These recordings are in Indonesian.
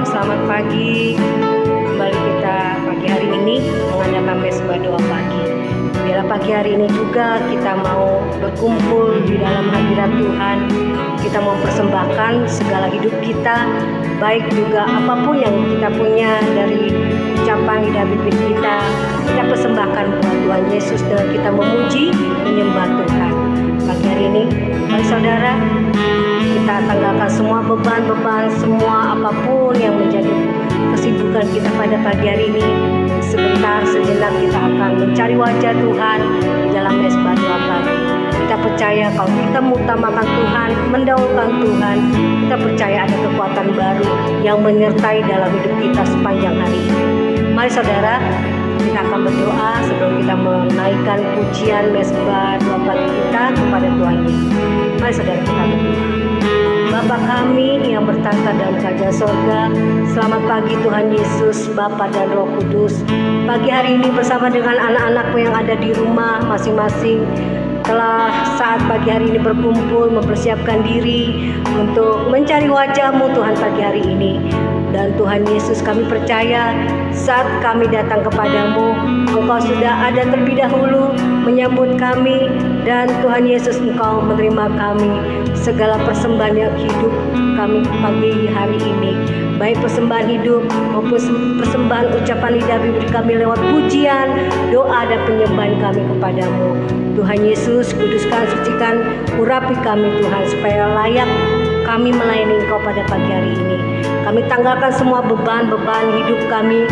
Shalom, selamat pagi. Kembali kita pagi hari ini mengadakan mesbah doa pagi. Biarlah pagi hari ini juga kita mau berkumpul di dalam hadirat Tuhan. Kita mau persembahkan segala hidup kita, baik juga apapun yang kita punya dari ucapan lidah bibir kita. Kita persembahkan buat Tuhan Yesus dengan kita memuji, menyembah Tuhan. Pagi hari ini, mari saudara, kita tanggalkan semua beban-beban, semua apapun yang menjadi kesibukan kita pada pagi hari ini. Sebentar sejenak kita akan mencari wajah Tuhan di dalam mesbah doa pagi. Kita percaya kalau kita mengutamakan Tuhan, mendahulukan Tuhan, kita percaya ada kekuatan baru yang menyertai dalam hidup kita sepanjang hari ini. Mari saudara, kita akan berdoa sebelum kita menaikkan pujian mesbah doa pagi kita kepada Tuhan Yesus. Mari saudara kita berdoa. Bapa kami yang bertata dalam kerajaan sorga, selamat pagi Tuhan Yesus, Bapa dan Roh Kudus. Pagi hari ini bersama dengan anak-anakmu yang ada di rumah masing-masing, telah saat pagi hari ini berkumpul mempersiapkan diri untuk mencari wajah-Mu Tuhan pagi hari ini. Dan Tuhan Yesus, kami percaya saat kami datang kepadamu, Engkau sudah ada terlebih dahulu menyambut kami. Dan Tuhan Yesus, Engkau menerima kami segala persembahan yang hidup kami pagi hari ini, baik persembahan hidup maupun persembahan ucapan lidah bibir kami lewat pujian, doa dan penyembahan kami kepadamu. Tuhan Yesus, kuduskan, sucikan, urapi kami Tuhan, supaya layak kami melayani Engkau pada pagi hari ini. Kami tanggalkan semua beban-beban hidup kami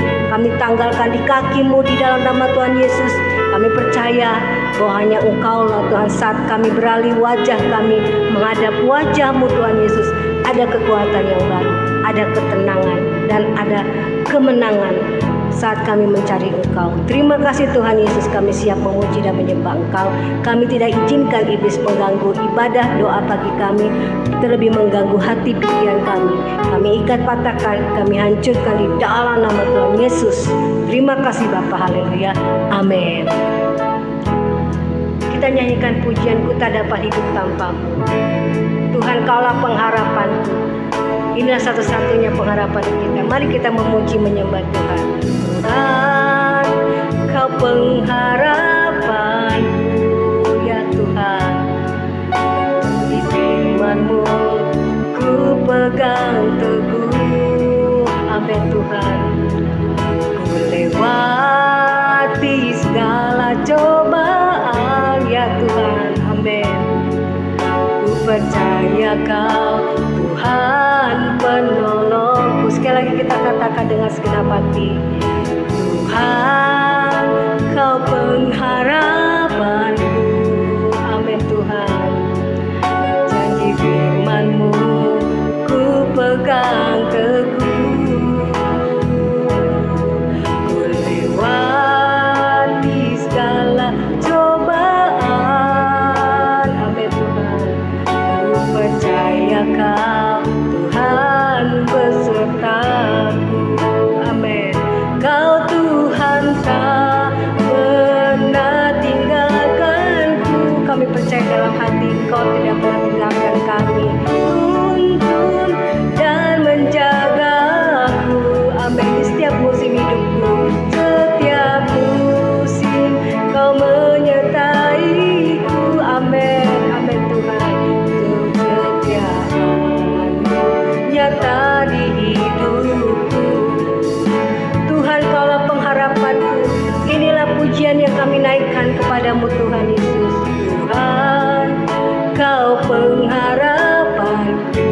tanggalkan di kaki-Mu di dalam nama Tuhan Yesus. Kami percaya bahwa hanya Engkau-Lah Tuhan, saat kami beralih wajah kami menghadap wajah-Mu Tuhan Yesus, ada kekuatan yang baru, ada ketenangan dan ada kemenangan saat kami mencari Engkau. Terima kasih Tuhan Yesus, kami siap memuji dan menyembah Engkau. Kami tidak izinkan iblis mengganggu ibadah doa pagi kami, terlebih mengganggu hati pikiran kami. Kami ikat patahkan, kami hancurkan di dalam nama Tuhan Yesus. Terima kasih Bapa, haleluya, amin. Kita nyanyikan pujian, ku tak dapat hidup tanpa-Mu. Tuhan, Kaulah pengharapanku. Inilah satu-satunya pengharapan kita. Mari kita memuji menyembah Tuhan. Tuhan, Kau pengharapanku, ya Tuhan. Di firman-Mu ku pegang teguh. Amin Tuhan. Ku lewati segala cobaan, ya Tuhan. Amin. Ku percaya Kau Tuhan penolongku. Sekali lagi kita katakan dengan segenap hati. Tuhan, Kau pengharapanku. Amin Tuhan. Janji firman-Mu ku pegang teguh. Ku lewati segala cobaan. Amin Tuhan. Ku percaya Kau Tuhan besertaku. Amin. Kau Tuhan tak pernah tinggalkanku. Kami percaya dalam hati Kau tidak pernah tinggalkan kami. Tuntun dan menjagaku. Amin. Di setiap musim hidupku, setiap musim Kau menyertaiku. Amin. Amin Tuhan. Kesetiaan-Mu nyata di hidupku. Tuhan, Kaulah pengharapanku. Inilah pujian yang kami naikkan kepadamu Tuhan Yesus. Tuhan, Kau pengharapanku.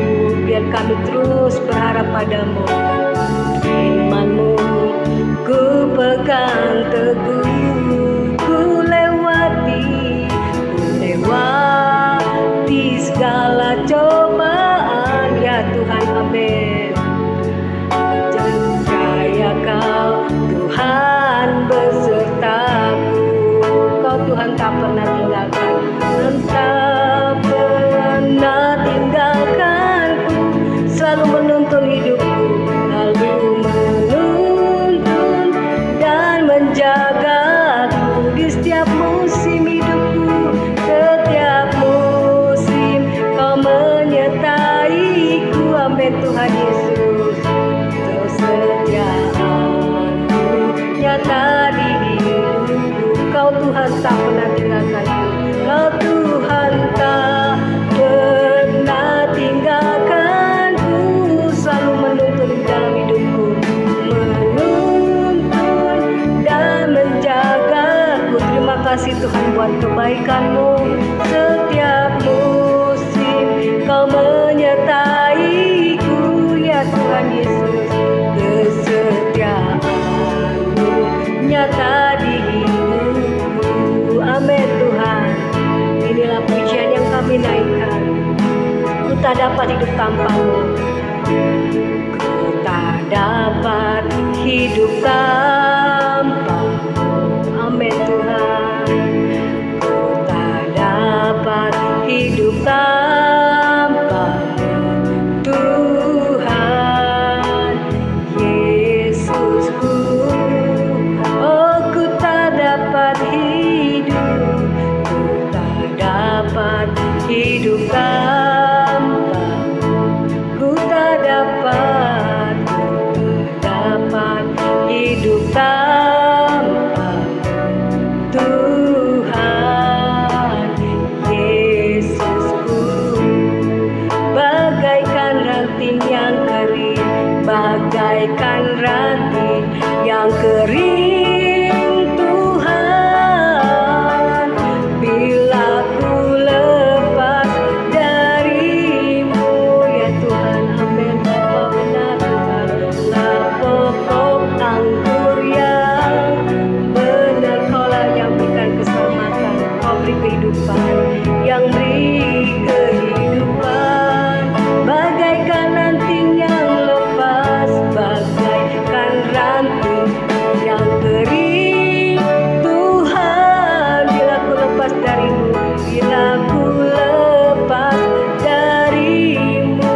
Biar kami terus berharap padamu. Firman-Mu ku pegang teguh. Ku lewati segala cobaan, ya Tuhan. Amin. Percaya Kau Tuhan besertaku. Kau Tuhan tak pernah tinggalkan, tak pernah tinggalkanku. Selalu menuntun hidupku, selalu menuntun dan menjagaku di setiap musim hidupku. Setiap musim Kau menyertaiku. Amin Tuhan Yesus. kesetiaan-Mu nyata di hidupku. Kau Tuhan tak pernah tinggalkanku, Kau Tuhan tak pernah tinggalkanku, selalu menuntun dalam hidupku, menuntun dan menjagaku. Terima kasih Tuhan buat kebaikan-Mu. Setiap musim Kau menyertaiku, ya Tuhan Yesus. Kesetiaan-Mu nyata di hidupku. Amin Tuhan. Inilah pujian yang kami naikkan. Ku tak dapat hidup tanpa-Mu. Ku tak dapat hidup tanpa-Mu. Amin Tuhan. Ku tak dapat hidup tanpa-Mu, Tuhan Yesusku. Oh, ku tak dapat hidup, ku tak dapat hidup tanpa-Mu. Ku tak dapat hidup tanpa-Mu, Tuhan Yesusku. Bagaikan ranting yang kering, bagaikan ranting yang kering, Tuhan, bila ku lepas dari-Mu, ya Tuhan. Amin. Bapa benar Tuhan, lah pokok anggur yang benar. Kaulah yang berikan keselamatan, Kau beri kehidupan, yang beri kehidupan. Bagaikan ranting yang lepas, bagaikan ranting yang kering, Tuhan, bila ku lepas dari-Mu, bila ku lepas dari-Mu.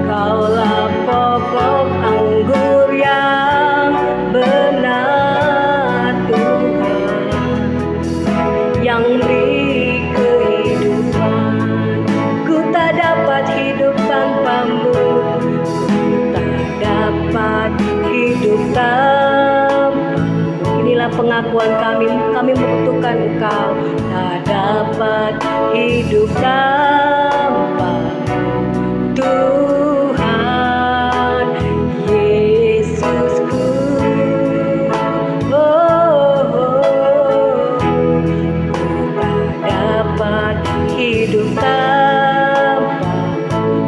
Kaulah pokok anggur yang benar Tuhan, yang beri kehidupan. Ku tak dapat hidup tanpa-Mu, ku tak dapat hidup tanpa-Mu. Inilah pengakuan kami, kami membutuhkan Engkau. Tak dapat hidup tanpa-Mu, Tuhan Yesusku. Hidup tanpa-Mu,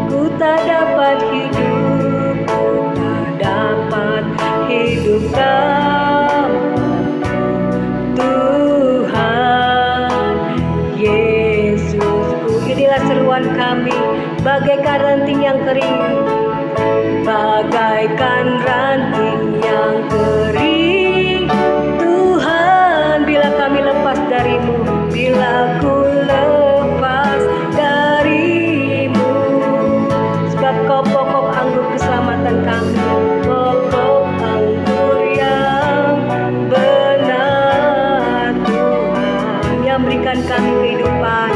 ku tak dapat hidup, ku tak dapat hidup tanpa-Mu, Tuhan Yesusku. Inilah seruan kami, bagaikan ranting yang kering, bagaikan ranting yang kering, Tuhan, bila kami lepas dari-Mu, bila ku lepas dari-Mu. Sebab Kau pokok anggur keselamatan kami, pokok anggur yang benar Tuhan, yang berikan kami kehidupan.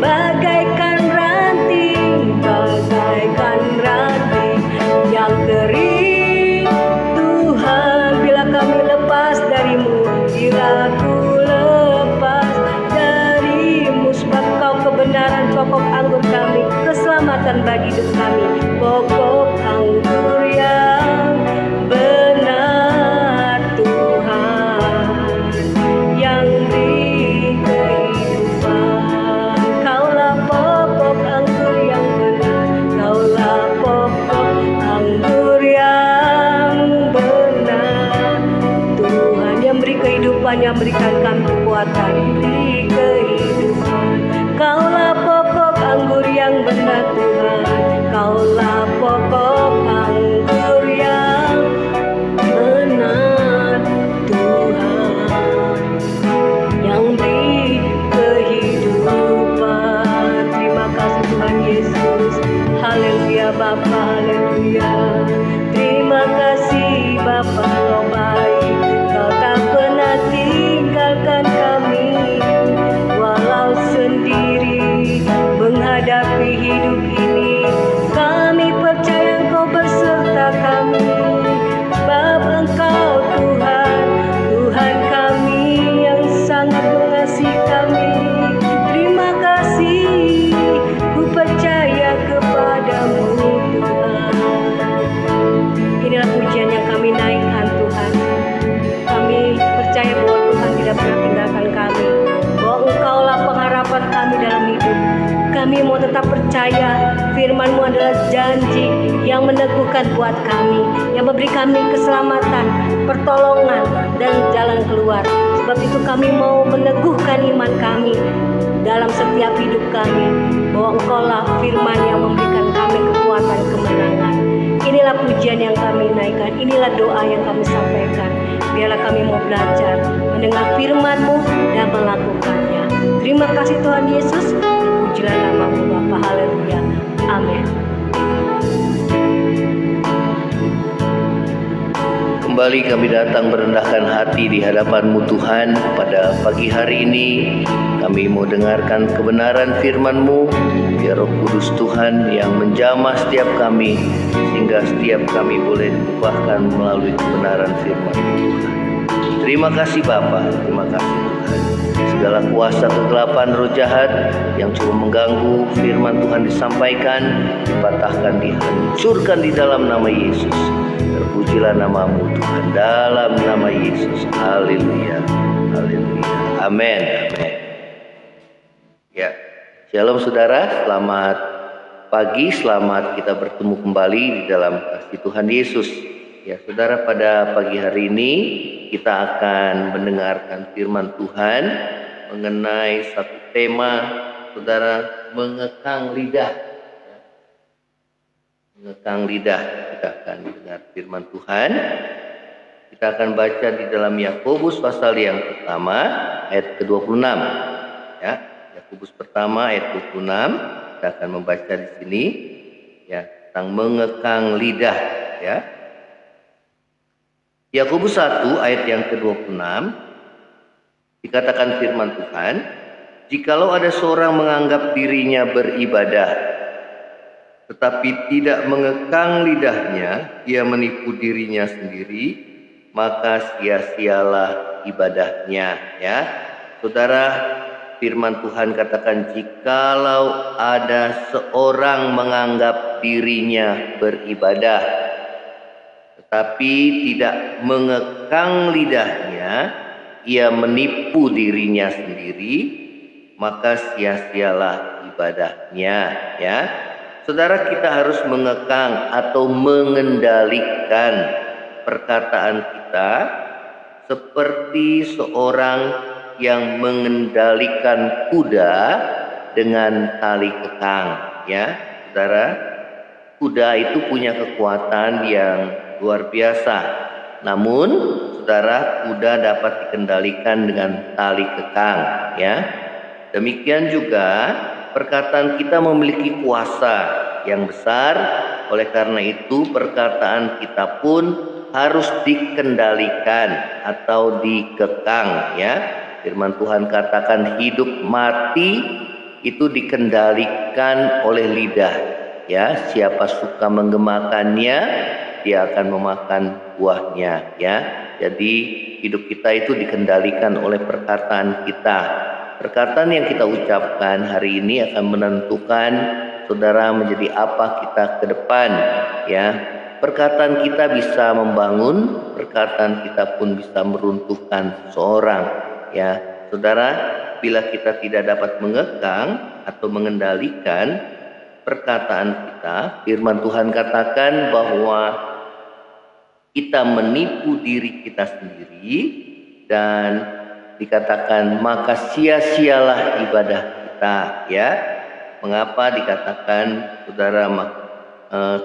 Bagaikan ranting, bagaikan ranting yang kering, Tuhan, bila kami lepas dari-Mu, bila ku lepas dari-Mu. Sebab Kau kebenaran, pokok anggur kami, keselamatan bagi hidup kami, pokok anggur yang benar Tuhan, yang beri kehidupan. Kaulah pokok anggur yang benar, Kaulah pokok anggur yang benar Tuhan, yang beri kehidupan, yang berikan kami kekuatan, beri kehidupan. Kaulah pokok anggur yang benar Tuhan, Kaulah pokok kami dalam hidup. Kami mau tetap percaya firman-Mu adalah janji yang meneguhkan buat kami, yang memberi kami keselamatan, pertolongan, dan jalan keluar. Sebab itu kami mau meneguhkan iman kami dalam setiap hidup kami, bahwa Engkau-lah firman yang memberikan kami kekuatan kemenangan. Inilah pujian yang kami naikkan, inilah doa yang kami sampaikan. Biarlah kami mau belajar mendengar firman-Mu dan melakukannya. Terima kasih Tuhan Yesus. Pujilah nama-Mu Bapa. Haleluya. Amin. Kembali kami datang merendahkan hati di hadapan-Mu Tuhan. Pada pagi hari ini kami mau dengarkan kebenaran firman-Mu. Biar Roh Kudus Tuhan yang menjamah setiap kami, sehingga setiap kami boleh diubahkan melalui kebenaran firman Tuhan. Terima kasih Bapa, terima kasih Tuhan. Segala kuasa kegelapan roh jahat yang coba mengganggu firman Tuhan disampaikan, dipatahkan, dihancurkan di dalam nama Yesus. Terpujilah nama-Mu Tuhan, dalam nama Yesus. Haleluya, haleluya, amin, amin. Ya, shalom saudara, selamat pagi, selamat kita bertemu kembali di dalam kasih Tuhan Yesus. Ya saudara, pada pagi hari ini kita akan mendengarkan firman Tuhan mengenai satu tema, saudara, mengekang lidah. Mengekang lidah. Kita akan mendengar firman Tuhan. Kita akan baca di dalam Yakobus pasal yang pertama ayat ke-26. Ya, Yakobus pertama ayat 26. Kita akan membaca di sini ya tentang mengekang lidah, ya. Yakobus 1 ayat yang ke-26 dikatakan firman Tuhan, "Jikalau ada seorang menganggap dirinya beribadah, tetapi tidak mengekang lidahnya, ia menipu dirinya sendiri, maka sia-sialah ibadahnya." Ya, saudara, firman Tuhan katakan, jikalau ada seorang menganggap dirinya beribadah, tetapi tidak mengekang lidahnya, ia menipu dirinya sendiri, maka sia-sialah ibadahnya. Ya, saudara, kita harus mengekang atau mengendalikan perkataan kita seperti seorang yang mengendalikan kuda dengan tali kekang. Ya, saudara, kuda itu punya kekuatan yang luar biasa. Namun, saudara, kuda dapat dikendalikan dengan tali kekang. Ya, demikian juga perkataan kita memiliki kuasa yang besar. Oleh karena itu, perkataan kita pun harus dikendalikan atau dikekang. Ya, firman Tuhan katakan hidup mati itu dikendalikan oleh lidah. Ya, siapa suka menggemakannya, dia akan memakan buahnya. Ya, jadi hidup kita itu dikendalikan oleh perkataan kita. Perkataan yang kita ucapkan hari ini akan menentukan saudara menjadi apa kita ke depan. Ya, perkataan kita bisa membangun, perkataan kita pun bisa meruntuhkan seorang. Ya, saudara, bila kita tidak dapat mengekang atau mengendalikan perkataan kita, firman Tuhan katakan bahwa kita menipu diri kita sendiri, dan dikatakan maka sia-sialah ibadah kita. Ya, mengapa dikatakan saudara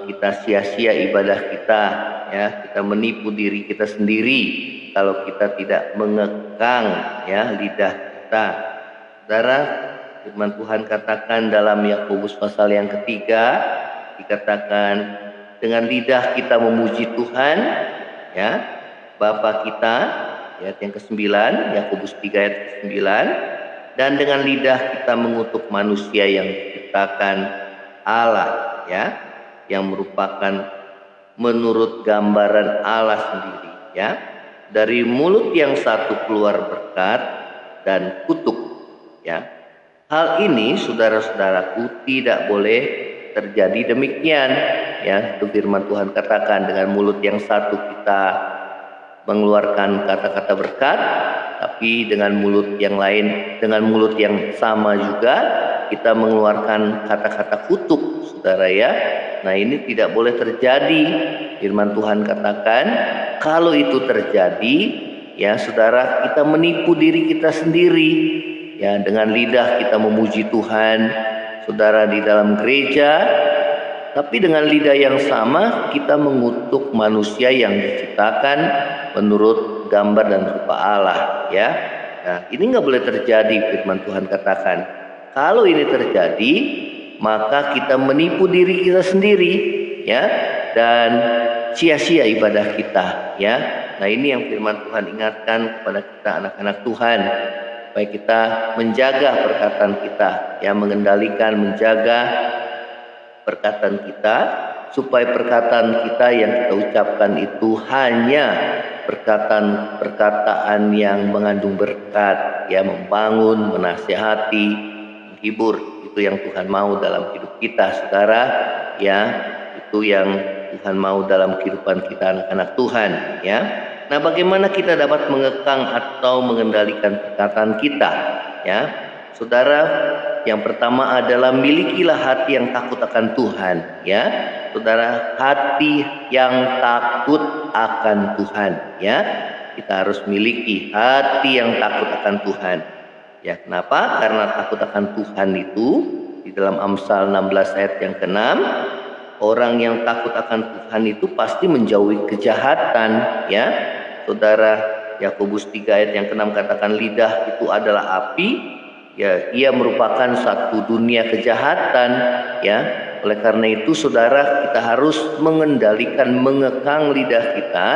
kita sia-sia ibadah kita? Ya, kita menipu diri kita sendiri kalau kita tidak mengekang ya lidah kita. Saudara, firman Tuhan katakan dalam Yakobus pasal yang ketiga, dikatakan dengan lidah kita memuji Tuhan, ya, Bapa kita, ayat yang ke-9, Yakobus 3 ayat ke-9, dan dengan lidah kita mengutuk manusia yang diciptakan Allah, ya, yang merupakan menurut gambaran Allah sendiri. Ya, dari mulut yang satu keluar berkat dan kutuk. Ya, hal ini saudara-saudaraku tidak boleh terjadi demikian. Ya, itu firman Tuhan katakan dengan mulut yang satu kita mengeluarkan kata-kata berkat, tapi tapi dengan mulut yang lain, dengan mulut yang sama juga kita mengeluarkan kata-kata kutuk, saudara ya. Nah, ini tidak boleh terjadi. Firman Tuhan katakan, kalau itu terjadi, ya saudara, kita menipu diri kita sendiri. Ya, dengan lidah kita memuji Tuhan, saudara, di dalam gereja, tapi dengan lidah yang sama kita mengutuk manusia yang diciptakan menurut gambar dan rupa Allah, ya. Nah, ini nggak boleh terjadi. Firman Tuhan katakan, kalau ini terjadi, maka kita menipu diri kita sendiri, ya, dan sia-sia ibadah kita, ya. Nah, ini yang firman Tuhan ingatkan kepada kita anak-anak Tuhan, supaya kita menjaga perkataan kita, ya, mengendalikan, menjaga perkataan kita, supaya perkataan kita yang kita ucapkan itu hanya perkataan yang mengandung berkat, ya, membangun, menasihati, menghibur. Itu yang Tuhan mau dalam hidup kita, saudara, ya. Itu yang Tuhan mau dalam kehidupan kita anak-anak Tuhan, ya. Nah, bagaimana kita dapat mengekang atau mengendalikan perkataan kita, ya? Saudara, yang pertama adalah milikilah hati yang takut akan Tuhan, ya. Saudara, hati yang takut akan Tuhan, ya. Kita harus miliki hati yang takut akan Tuhan. Ya, kenapa? Karena takut akan Tuhan itu di dalam Amsal 16 ayat yang ke-6, orang yang takut akan Tuhan itu pasti menjauhi kejahatan, ya. Saudara, Yakobus 3 ayat yang ke-6 katakan lidah itu adalah api, ya, ia merupakan satu dunia kejahatan, ya. Oleh karena itu, saudara, kita harus mengendalikan, mengekang lidah kita,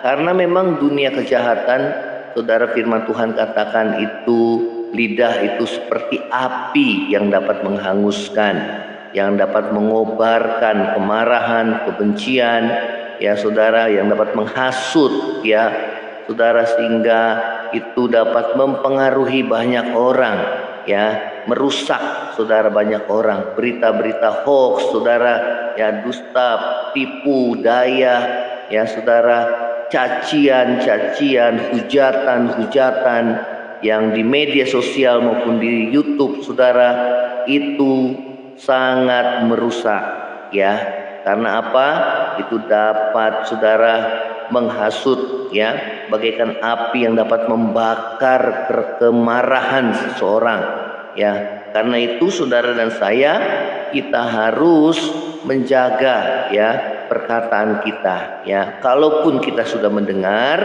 karena memang dunia kejahatan, saudara, firman Tuhan katakan itu lidah itu seperti api yang dapat menghanguskan, yang dapat mengobarkan kemarahan, kebencian, ya saudara, yang dapat menghasut, ya saudara, sehingga itu dapat mempengaruhi banyak orang, ya, merusak, saudara, banyak orang. Berita-berita hoax, saudara, ya, dusta, tipu daya, ya saudara, cacian, hujatan yang di media sosial maupun di YouTube, saudara, itu sangat merusak, ya. Karena apa? Itu dapat, saudara, menghasut, ya, bagaikan api yang dapat membakar kemarahan seseorang, ya. Karena itu, saudara dan saya, kita harus menjaga, ya, perkataan kita, ya. Kalaupun kita sudah mendengar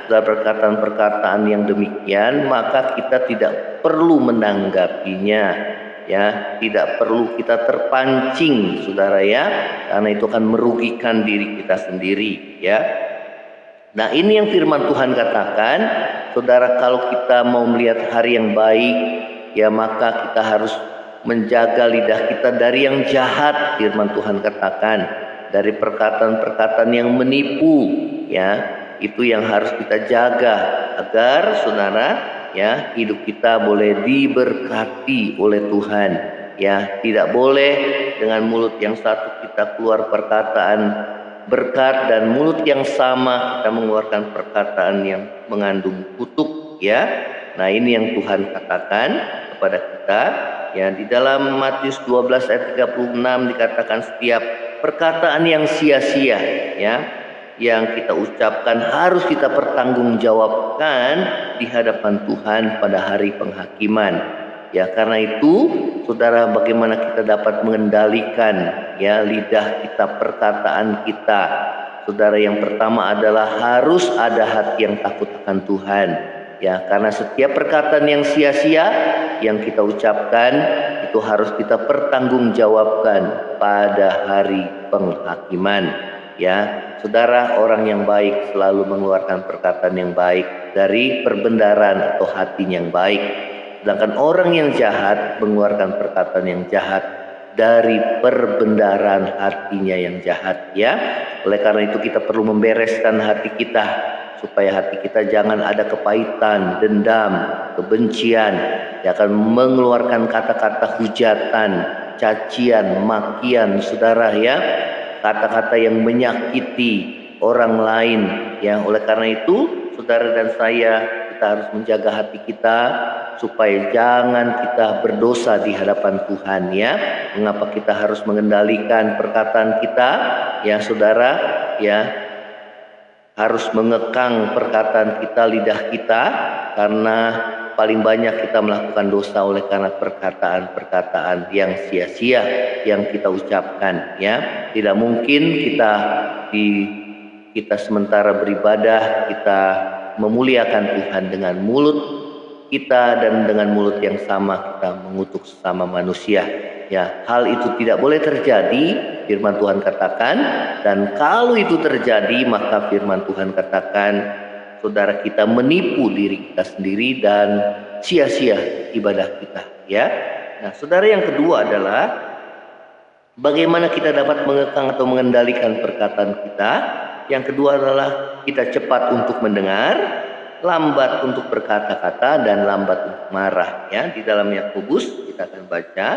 perkataan-perkataan yang demikian, maka kita tidak perlu menanggapinya, ya, tidak perlu kita terpancing, saudara, ya, karena itu akan merugikan diri kita sendiri, ya. Nah, ini yang firman Tuhan katakan, saudara, kalau kita mau melihat hari yang baik, ya, maka kita harus menjaga lidah kita dari yang jahat. Firman Tuhan katakan, dari perkataan-perkataan yang menipu, ya, itu yang harus kita jaga agar, saudara, ya, hidup kita boleh diberkati oleh Tuhan, ya. Tidak boleh dengan mulut yang satu kita keluar perkataan berkat, dan mulut yang sama kita mengeluarkan perkataan yang mengandung kutuk, ya. Nah, ini yang Tuhan katakan kepada kita, ya. Di dalam Matius 12 ayat 36 dikatakan setiap perkataan yang sia-sia, ya, yang kita ucapkan harus kita pertanggungjawabkan di hadapan Tuhan pada hari penghakiman, ya. Karena itu, saudara, bagaimana kita dapat mengendalikan, ya, lidah kita, perkataan kita, saudara? Yang pertama adalah harus ada hati yang takut akan Tuhan, ya. Karena setiap perkataan yang sia-sia yang kita ucapkan itu harus kita pertanggungjawabkan pada hari penghakiman, ya. Saudara, orang yang baik selalu mengeluarkan perkataan yang baik dari perbendaharaan atau hatinya yang baik. Sedangkan orang yang jahat mengeluarkan perkataan yang jahat dari perbendaharaan hatinya yang jahat, ya. Oleh karena itu kita perlu membereskan hati kita, supaya hati kita jangan ada kepahitan, dendam, kebencian, yang akan mengeluarkan kata-kata hujatan, cacian, makian, saudara, ya, kata-kata yang menyakiti orang lain, ya. Oleh karena itu, saudara dan saya kita harus menjaga hati kita supaya jangan kita berdosa di hadapan Tuhan, ya. Mengapa kita harus mengendalikan perkataan kita, ya saudara, ya, harus mengekang perkataan kita, lidah kita, karena paling banyak kita melakukan dosa oleh karena perkataan-perkataan yang sia-sia yang kita ucapkan, ya. Tidak mungkin kita sementara beribadah, kita memuliakan Tuhan dengan mulut kita dan dengan mulut yang sama kita mengutuk sesama manusia, ya. Hal itu tidak boleh terjadi, firman Tuhan katakan. Dan kalau itu terjadi, maka firman Tuhan katakan saudara kita menipu diri kita sendiri dan sia-sia ibadah kita, ya. Nah, saudara, yang kedua adalah bagaimana kita dapat mengekang atau mengendalikan perkataan kita. Yang kedua adalah kita cepat untuk mendengar, lambat untuk berkata-kata, dan lambat untuk marah, ya. Di dalam Yakobus kita akan baca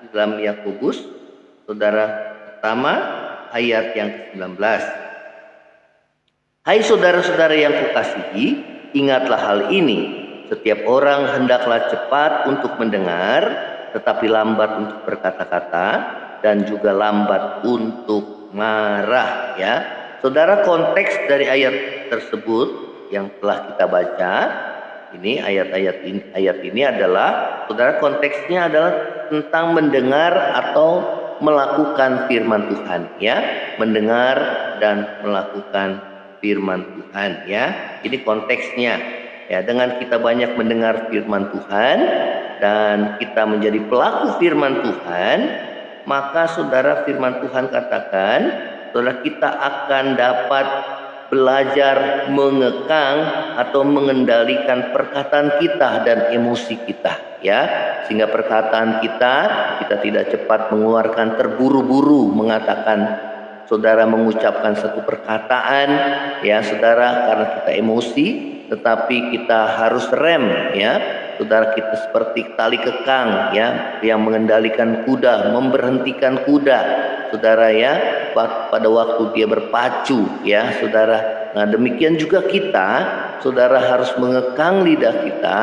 di dalam Yakobus, saudara, pertama ayat yang ke-19. Hai saudara-saudara yang kukasihi, ingatlah hal ini. Setiap orang hendaklah cepat untuk mendengar, tetapi lambat untuk berkata-kata, dan juga lambat untuk marah, ya. Saudara, konteks dari ayat tersebut yang telah kita baca, ini ayat ini adalah, saudara, konteksnya adalah tentang mendengar atau melakukan firman Tuhan, ya. Mendengar dan melakukan firman Tuhan, ya. Ini konteksnya, ya. Dengan kita banyak mendengar firman Tuhan dan kita menjadi pelaku firman Tuhan, maka saudara, firman Tuhan katakan, saudara, kita akan dapat belajar mengekang atau mengendalikan perkataan kita dan emosi kita, ya. Sehingga perkataan kita tidak cepat mengeluarkan, terburu-buru mengatakan, saudara, mengucapkan satu perkataan, ya saudara, karena kita emosi, tetapi kita harus rem, ya. Saudara, kita seperti tali kekang, ya, yang mengendalikan kuda, memberhentikan kuda, saudara, ya, pada waktu dia berpacu, ya saudara. Nah, demikian juga kita, saudara, harus mengekang lidah kita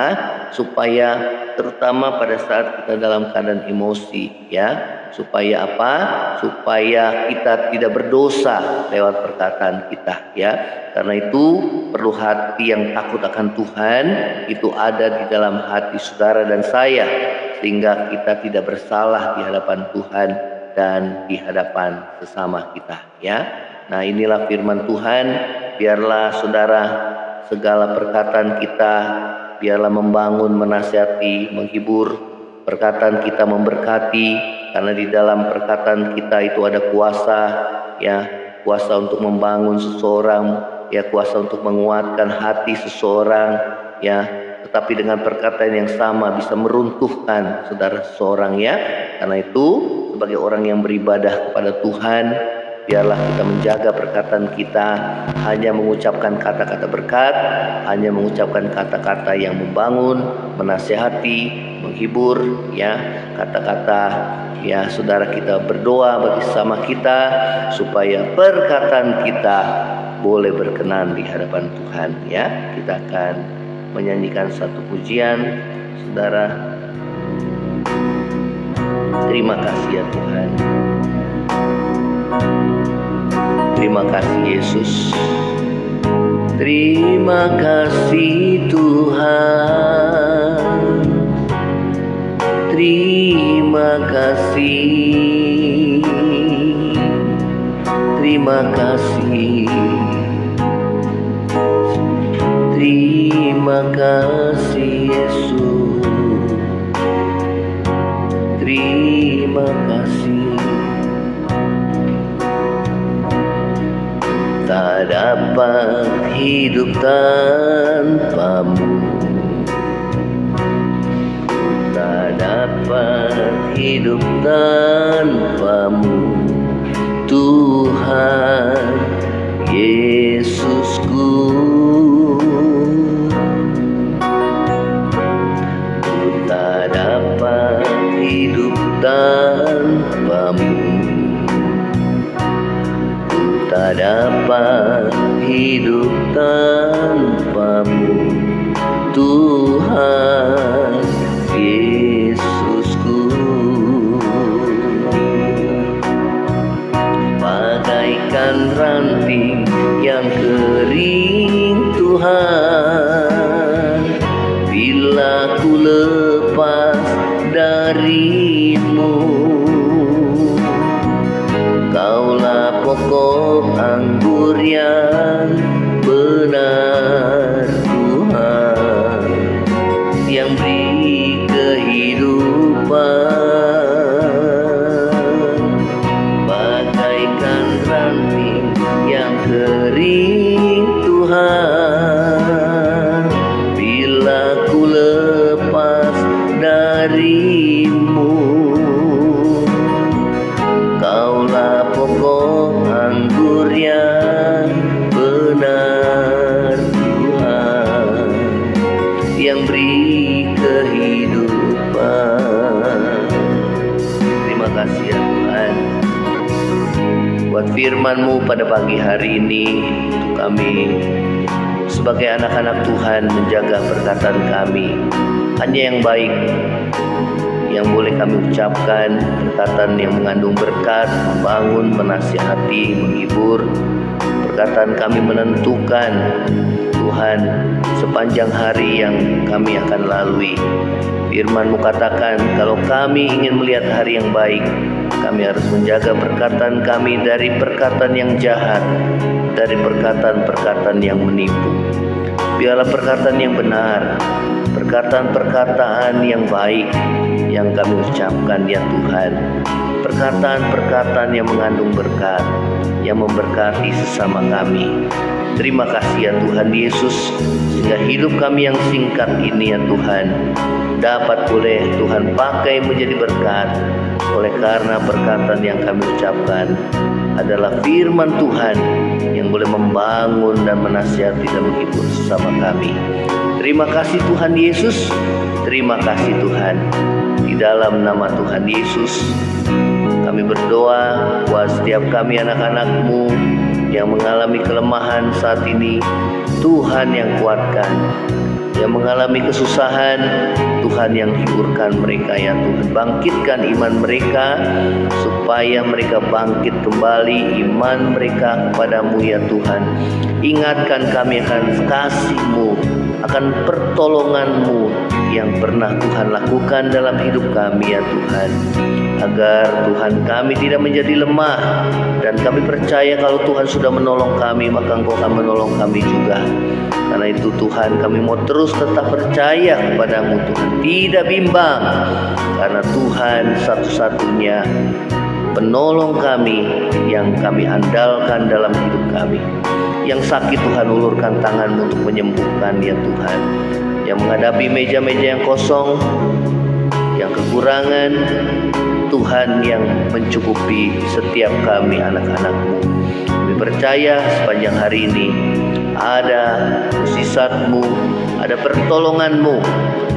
supaya, terutama pada saat kita dalam keadaan emosi, ya. Supaya apa? Supaya kita tidak berdosa lewat perkataan kita, ya. Karena itu perlu hati yang takut akan Tuhan itu ada di dalam hati saudara dan saya, sehingga kita tidak bersalah di hadapan Tuhan dan di hadapan sesama kita, ya. Nah, inilah firman Tuhan. Biarlah saudara, segala perkataan kita biarlah membangun, menasihati, menghibur. Perkataan kita memberkati, karena di dalam perkataan kita itu ada kuasa, ya, kuasa untuk membangun seseorang, ya, kuasa untuk menguatkan hati seseorang, ya. Tetapi dengan perkataan yang sama bisa meruntuhkan saudara seseorang, ya. Karena itu sebagai orang yang beribadah kepada Tuhan, biarlah kita menjaga perkataan kita, hanya mengucapkan kata-kata berkat, hanya mengucapkan kata-kata yang membangun, menasihati, menghibur, ya. Kata-kata, ya saudara, kita berdoa bagi sesama kita supaya perkataan kita boleh berkenan di hadapan Tuhan, ya. Kita akan menyanyikan satu pujian, saudara. Terima kasih ya Tuhan. Terima kasih Yesus. Terima kasih Tuhan. Terima kasih. Terima kasih. Terima kasih Yesus. Terima kasih. Tak dapat hidup tanpamu, tak dapat hidup tanpamu, Tuhan Yesusku. Ku tak dapat hidup tanpamu, tak dapat hidup tanpamu, Tuhan Yesusku. Bagaikan ranting yang kering Tuhan, bila ku lepas darimu, Kaulah pokok anggur yang benar Tuhan, yang beri kehidupan. Bagaikan ranting yang kering Tuhan, bila ku lepas darimu, Kaulah pokok anggur yang benar Tuhan, yang beri kehidupan. Terima kasih ya Tuhan buat firman-Mu pada pagi hari ini. Untuk kami sebagai anak-anak Tuhan menjaga perkataan kami, hanya yang baik yang boleh kami ucapkan, perkataan yang mengandung berkat, membangun, menasihati, menghibur. Perkataan kami menentukan Tuhan sepanjang hari yang kami akan lalui. Firman-Mu katakan, kalau kami ingin melihat hari yang baik, kami harus menjaga perkataan kami dari perkataan yang jahat, dari perkataan-perkataan yang menipu. Biarlah perkataan yang benar, perkataan-perkataan yang baik yang kami ucapkan ya Tuhan. Perkataan-perkataan yang mengandung berkat, yang memberkati sesama kami. Terima kasih ya Tuhan Yesus, sehingga hidup kami yang singkat ini ya Tuhan dapat boleh Tuhan pakai menjadi berkat, oleh karena perkataan yang kami ucapkan adalah firman Tuhan yang boleh membangun dan menasihati dan menghibur sesama kami. Terima kasih Tuhan Yesus, terima kasih Tuhan. Di dalam nama Tuhan Yesus kami berdoa buat setiap kami anak-anak-Mu yang mengalami kelemahan saat ini. Tuhan yang kuatkan, yang mengalami kesusahan, Tuhan yang hiburkan mereka ya Tuhan. Bangkitkan iman mereka supaya mereka bangkit kembali iman mereka kepadamu ya Tuhan. Ingatkan kami akan kasih-Mu, akan pertolongan-Mu yang pernah Tuhan lakukan dalam hidup kami ya Tuhan, agar Tuhan kami tidak menjadi lemah, dan kami percaya kalau Tuhan sudah menolong kami, maka Engkau akan menolong kami juga. Karena itu Tuhan, kami mau terus tetap percaya kepadamu Tuhan, tidak bimbang, karena Tuhan satu-satunya penolong kami yang kami andalkan dalam hidup kami. Yang sakit Tuhan, ulurkan tangan-Mu untuk menyembuhkan ya Tuhan. Yang menghadapi meja-meja yang kosong, yang kekurangan, Tuhan yang mencukupi setiap kami anak-anak-Mu. Kami percaya sepanjang hari ini ada mukjizat-Mu, ada pertolongan-Mu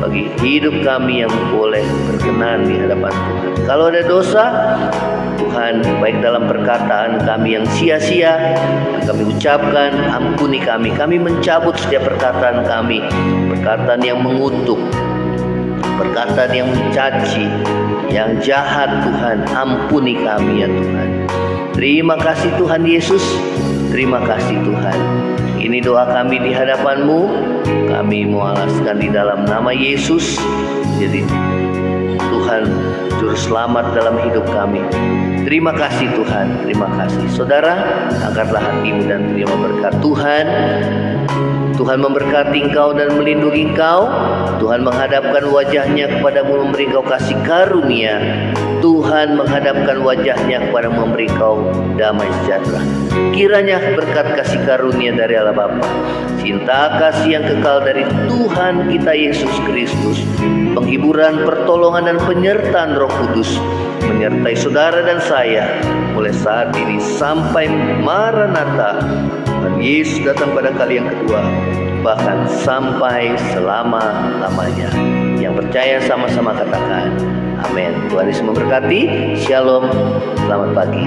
bagi hidup kami yang boleh berkenan di hadapan Tuhan. Kalau ada dosa, Tuhan, baik dalam perkataan kami yang sia-sia yang kami ucapkan, ampuni kami. Kami mencabut setiap perkataan kami, perkataan yang mengutuk, perkataan yang mencaci, yang jahat Tuhan. Ampuni kami ya Tuhan. Terima kasih Tuhan Yesus, terima kasih Tuhan. Ini doa kami di hadapan-Mu. Kami mau alaskan di dalam nama Yesus. Jadi Tuhan Juru Selamat dalam hidup kami. Terima kasih Tuhan, terima kasih. Saudara, angkatlah hatimu dan terima berkat Tuhan. Tuhan memberkati engkau dan melindungi engkau. Tuhan menghadapkan wajahnya kepadamu, memberi engkau kasih karunia. Tuhan menghadapkan wajahnya kepadamu, memberi engkau damai sejahtera. Kiranya berkat kasih karunia dari Allah Bapa, cinta kasih yang kekal dari Tuhan kita Yesus Kristus, penghiburan, pertolongan dan penyertaan Roh Kudus menyertai saudara dan saya mulai saat ini sampai Maranatha, Tuhan Yesus datang pada kali yang kedua, bahkan sampai selama-lamanya. Yang percaya sama-sama katakan amin. Tuhan Yesus memberkati. Shalom, selamat pagi.